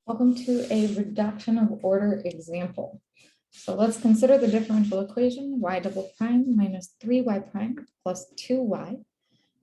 Welcome to a reduction of order example. So let's consider the differential equation y double prime minus 3y prime plus 2y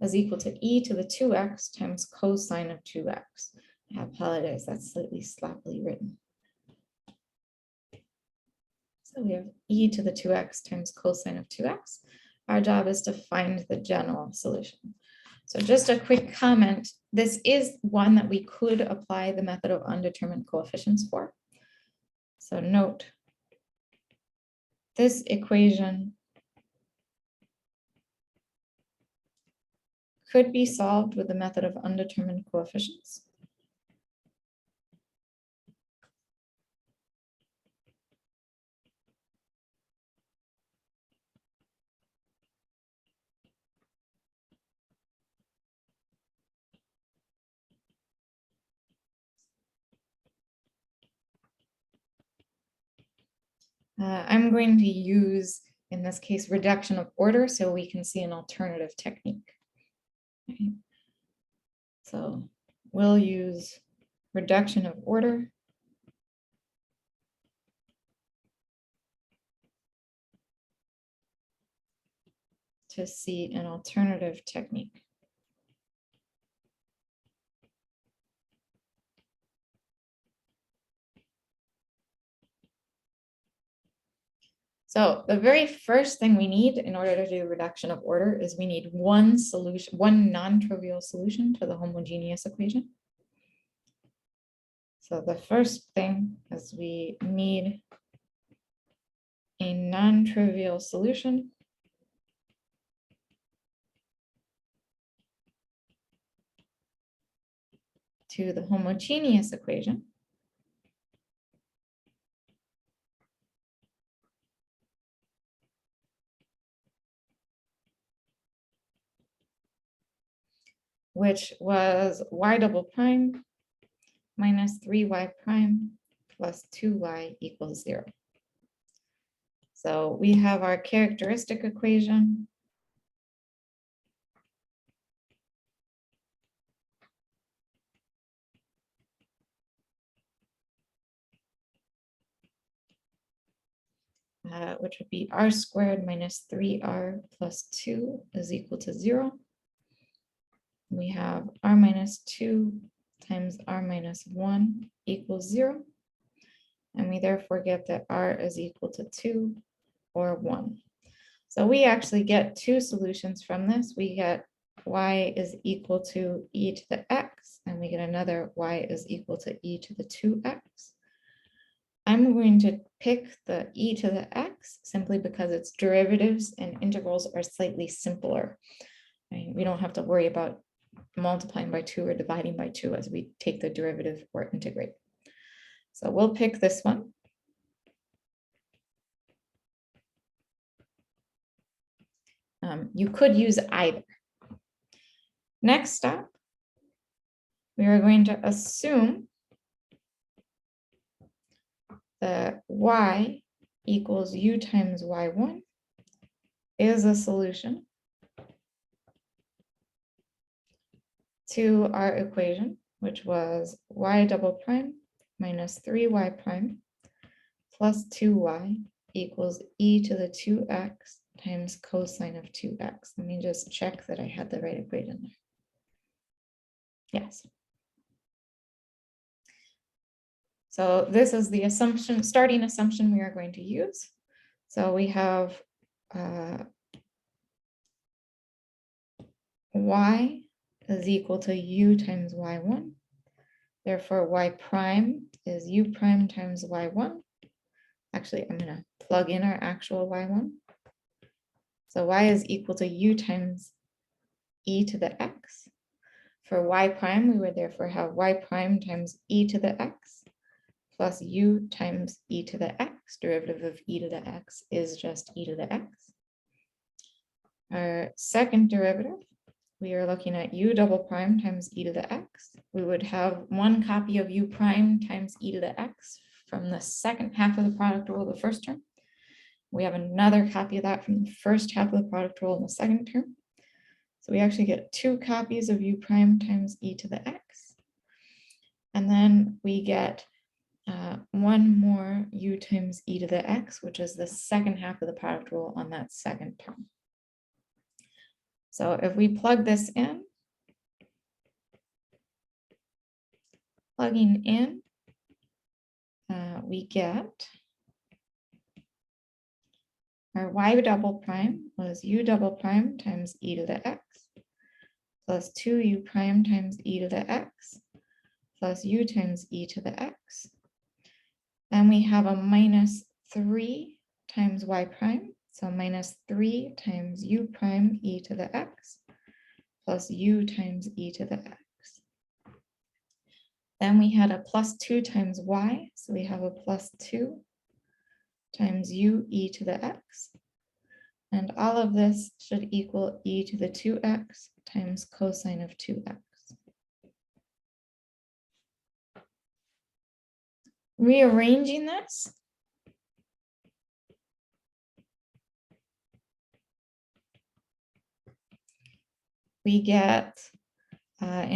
is equal to e to the 2x times cosine of 2x. I apologize, that's slightly sloppily written. So we have e to the 2x times cosine of 2x. Our job is to find the general solution. So just a quick comment, this is one that we could apply the method of undetermined coefficients for. So note, this equation could be solved with the method of undetermined coefficients. I'm going to use, in this case, reduction of order so we can see an alternative technique. Okay. So we'll use reduction of order to see an alternative technique. So the very first thing we need in order to do reduction of order is we need one solution, one non-trivial solution to the homogeneous equation. So the first thing is we need a non-trivial solution to the homogeneous equation. Which was y double prime minus 3y prime plus 2y equals 0. So we have our characteristic equation. Which would be r squared minus 3r plus 2 is equal to 0. We have r minus 2 times r minus 1 equals 0. And we therefore get that r is equal to 2 or 1. So we actually get two solutions from this. We get y is equal to e to the x, and we get another y is equal to e to the 2x. I'm going to pick the e to the x simply because its derivatives and integrals are slightly simpler. We don't have to worry about multiplying by 2 or dividing by 2 as we take the derivative or integrate. So we'll pick this one. You could use either. Next step, we are going to assume that y equals u times y1 is a solution to our equation, which was y double prime minus 3y prime plus 2y equals e to the 2x times cosine of 2x. Let me just check that I had the right equation there. Yes. So this is the assumption, starting assumption we are going to use. So we have y is equal to u times y1. Therefore, y prime is u prime times y1. Actually, I'm going to plug in our actual y1. So y is equal to u times e to the x. For y prime, we would therefore have y prime times e to the x plus u times e to the x. Derivative of e to the x is just e to the x. Our second derivative, we are looking at u double prime times e to the x. We would have one copy of u prime times e to the x from the second half of the product rule of the first term. We have another copy of that from the first half of the product rule in the second term. So we actually get two copies of u prime times e to the x. And then we get one more u times e to the x, which is the second half of the product rule on that second term. So if we plug this in, plugging in, we get our y double prime was u double prime times e to the x plus 2u prime times e to the x plus u times e to the x. Then we have a minus 3 times y prime. So minus 3 times u prime e to the x plus u times e to the x. Then we had a plus 2 times y. So we have a plus 2 times u e to the x. And all of this should equal e to the 2x times cosine of 2x. Rearranging this, we get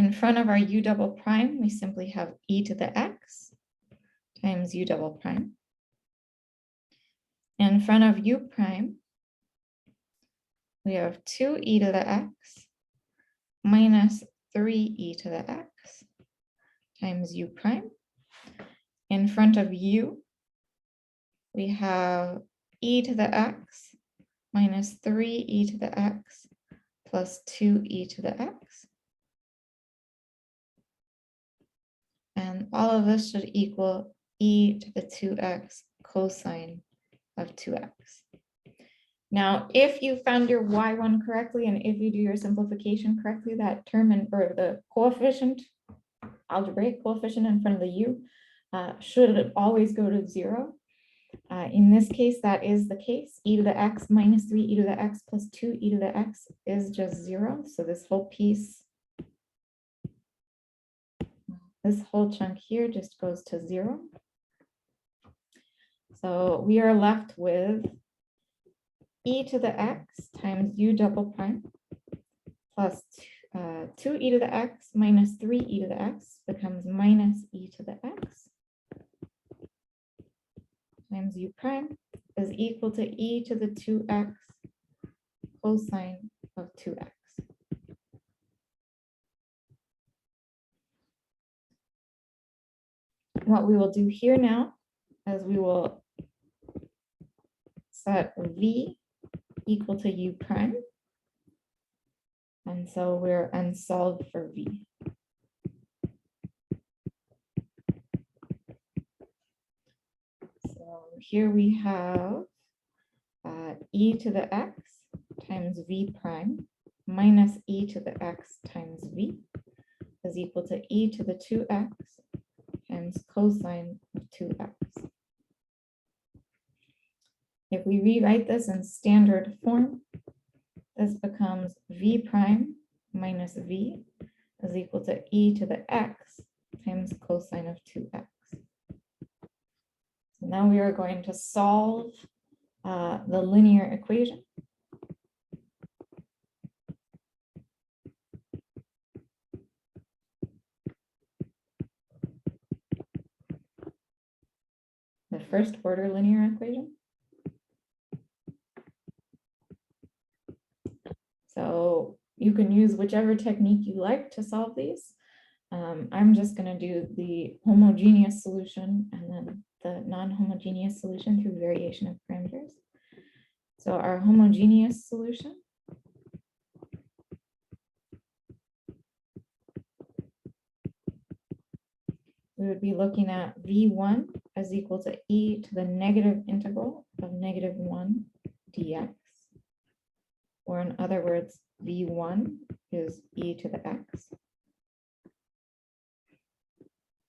in front of our u double prime, we simply have e to the x times u double prime. In front of u prime, we have 2e to the x minus 3e to the x times u prime. In front of u, we have e to the x minus 3e to the x plus 2e to the x. And all of this should equal e to the 2x cosine of 2x. Now, if you found your y1 correctly, and if you do your simplification correctly, that term or the coefficient, algebraic coefficient in front of the u should always go to 0. In this case, that is the case. E to the x minus 3e to the x plus 2e to the x is just 0. So this whole piece, this whole chunk here just goes to 0. So we are left with e to the x times u double prime plus 2e to the x minus 3e to the x becomes minus e to the x times u prime is equal to e to the 2x cosine of 2x. What we will do here now is we will set v equal to u prime. And so we're unsolved for v. So here we have e to the x times v prime minus e to the x times v is equal to e to the 2x times cosine of 2x. If we rewrite this in standard form, this becomes v prime minus v is equal to e to the x times cosine of 2x. So now we are going to solve the linear equation. The first order linear equation. So you can use whichever technique you like to solve these. I'm just going to do the homogeneous solution and then the non-homogeneous solution through variation of parameters. So our homogeneous solution we would be looking at v1 as equal to e to the negative integral of -1 dx. Or in other words, v1 is e to the x.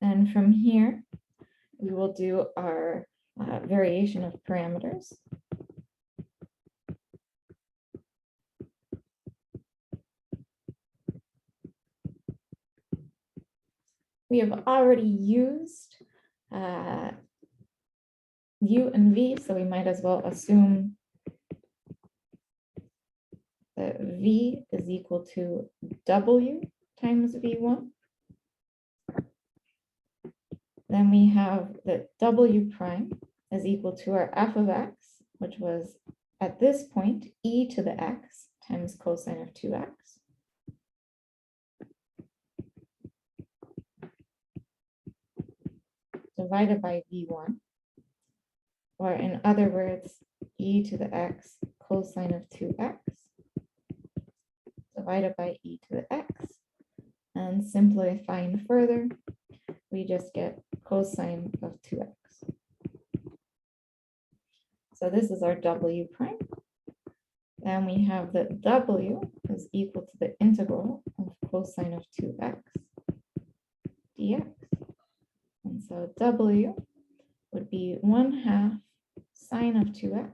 And from here, we will do our variation of parameters. We have already used u and v, so we might as well assume that v is equal to w times v1. Then we have that w prime is equal to our f of x, which was at this point e to the x times cosine of 2x. Divided by v1, or in other words, e to the x cosine of 2x divided by e to the x. And simplifying further, we just get cosine of 2x. So this is our w prime. Then we have that w is equal to the integral of cosine of 2x dx. And so w would be 1/2 sine of 2x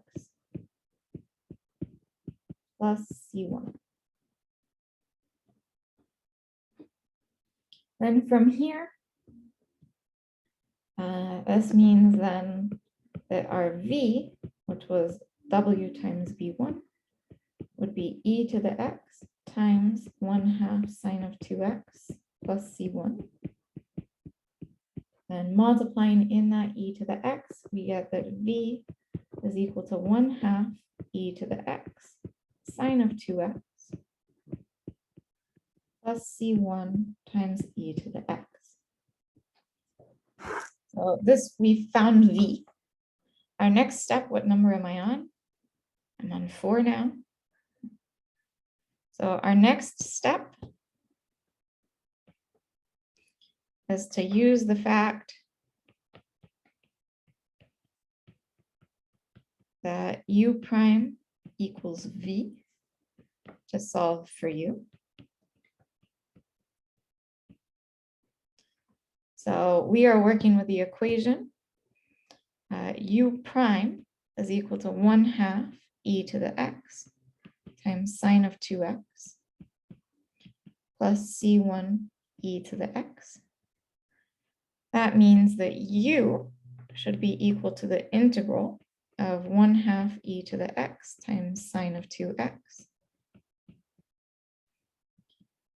plus c1. Then from here, this means then that our v, which was w times v1, would be e to the x times 1/2 sine of 2x plus c1. Then multiplying in that e to the x, we get that v is equal to 1/2 e to the x sine of 2x plus c1 times e to the x. So this, we found v. Our next step, what number am I on? I'm on 4 now. So our next step is to use the fact that u prime equals v to solve for u. So we are working with the equation u prime is equal to 1/2 e to the x times sine of 2x plus c1 e to the x. That means that u should be equal to the integral of 1/2 e to the x times sine of 2x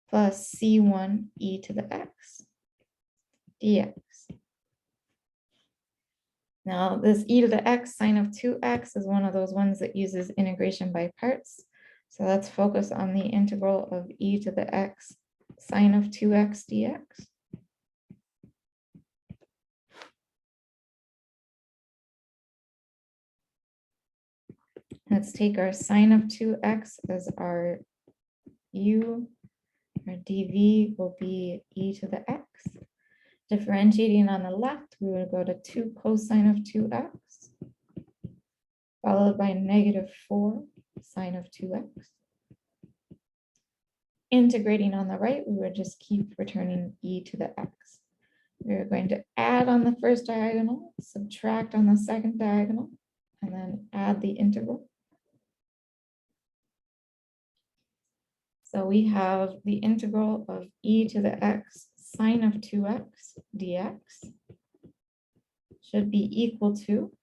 plus c1 e to the x dx. Now this e to the x sine of 2x is one of those ones that uses integration by parts. So let's focus on the integral of e to the x sine of 2x dx. Let's take our sine of 2x as our u, our dv will be e to the x. Differentiating on the left, we would go to 2 cosine of 2x, followed by -4 sine of 2x. Integrating on the right, we would just keep returning e to the x. We're going to add on the first diagonal, subtract on the second diagonal, and then add the integral. So we have the integral of e to the x sine of 2x dx should be equal to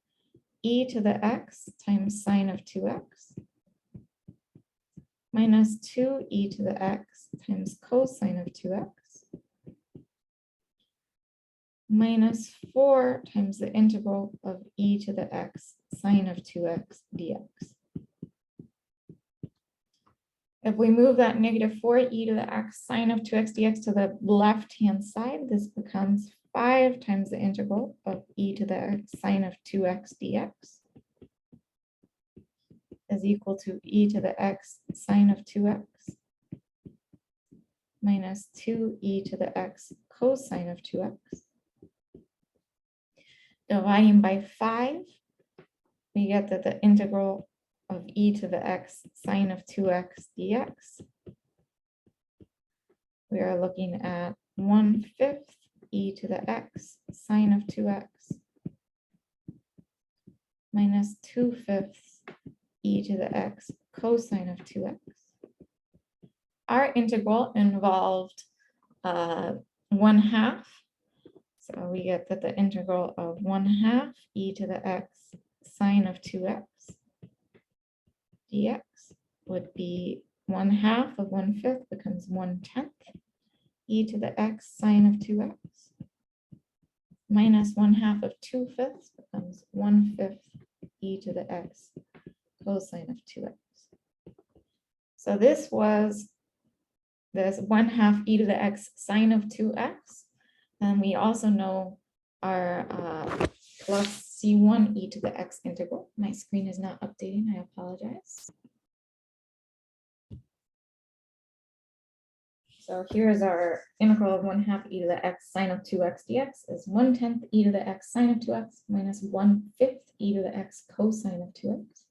e to the x times sine of 2x minus 2e to the x times cosine of 2x minus 4 times the integral of e to the x sine of 2x dx. If we move that -4e to the x sine of 2x dx to the left-hand side, this becomes 5 times the integral of e to the x sine of 2x dx is equal to e to the x sine of 2x minus 2e to the x cosine of 2x. Dividing by 5, we get that the integral of e to the x sine of 2x dx, we are looking at 1/5 e to the x sine of 2x minus 2/5 e to the x cosine of 2x. Our integral involved 1/2. So we get that the integral of 1/2 e to the x sine of 2x dx would be 1/2 of 1/5 becomes 1/10 e to the x sine of 2x minus 1/2 of 2/5 becomes 1/5 e to the x cosine of 2x. So this was this 1/2 e to the x sine of 2x. And we also know our plus c1 e to the x integral. My screen is not updating, I apologize. So here's our integral of 1/2 e to the x sine of 2x dx is 1/10 e to the x sine of 2x minus 1/5 e to the x cosine of 2x.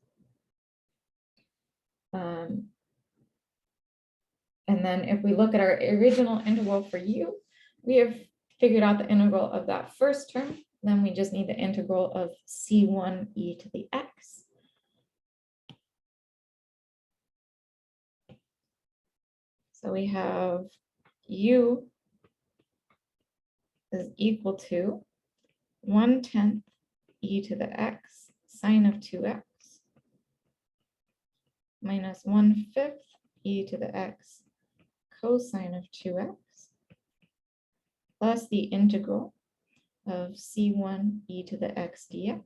And then if we look at our original integral for u, we have figured out the integral of that first term. Then we just need the integral of c1 e to the x. So we have u is equal to 1/10 e to the x sine of 2x minus 1/5 e to the x cosine of 2x plus the integral of c1 e to the x dx.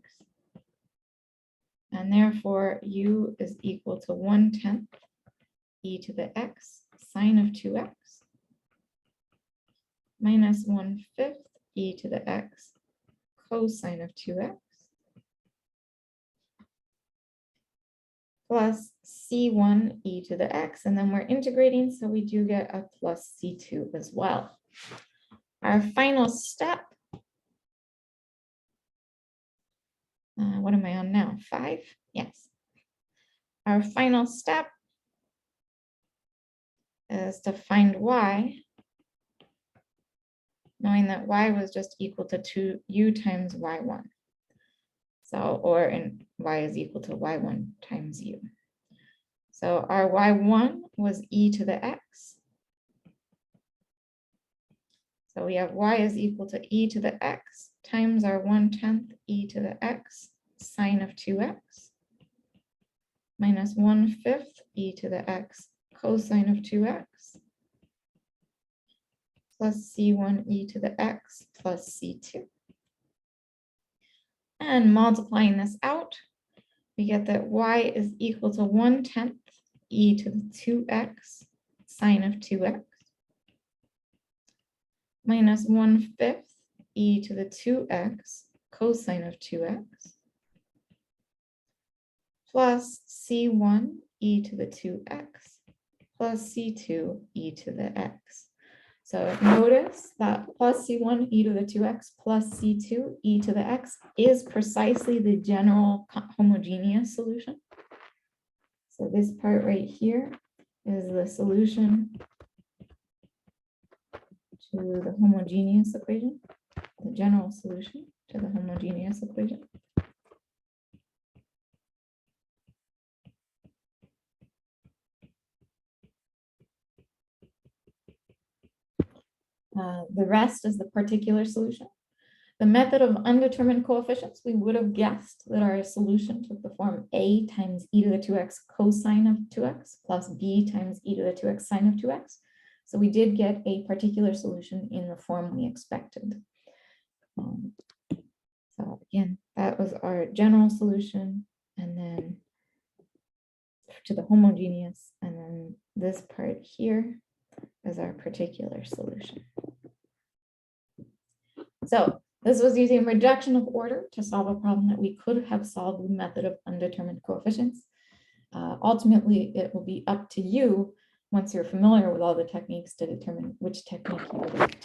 And therefore, u is equal to 1/10 e to the x sine of 2x minus 1/5 e to the x cosine of 2x plus c1 e to the x. And then we're integrating, so we do get a plus c2 as well. Our final step, what am I on now? 5? Yes. Our final step is to find y, knowing that y was just equal to 2u times y1. So, or in y is equal to y1 times u. So our y1 was e to the x. So we have y is equal to e to the x times our 1/10 e to the x sine of 2x minus 1/5 e to the x cosine of 2x plus c1 e to the x plus c2. And multiplying this out, we get that y is equal to 1/10 e to the 2x sine of 2x minus 1/5 e to the 2x cosine of 2x plus c1 e to the 2x plus c2 e to the x. So notice that plus c1 e to the 2x plus c2 e to the x is precisely the general homogeneous solution. So this part right here is the solution to the homogeneous equation, the general solution to the homogeneous equation. The rest is the particular solution. The method of undetermined coefficients, we would have guessed that our solution took the form a times e to the 2x cosine of 2x plus b times e to the 2x sine of 2x. So we did get a particular solution in the form we expected. So again, that was our general solution, and then to the homogeneous, and then this part here is our particular solution. So this was using reduction of order to solve a problem that we could have solved with method of undetermined coefficients. Ultimately, it will be up to you once you're familiar with all the techniques to determine which technique you would like.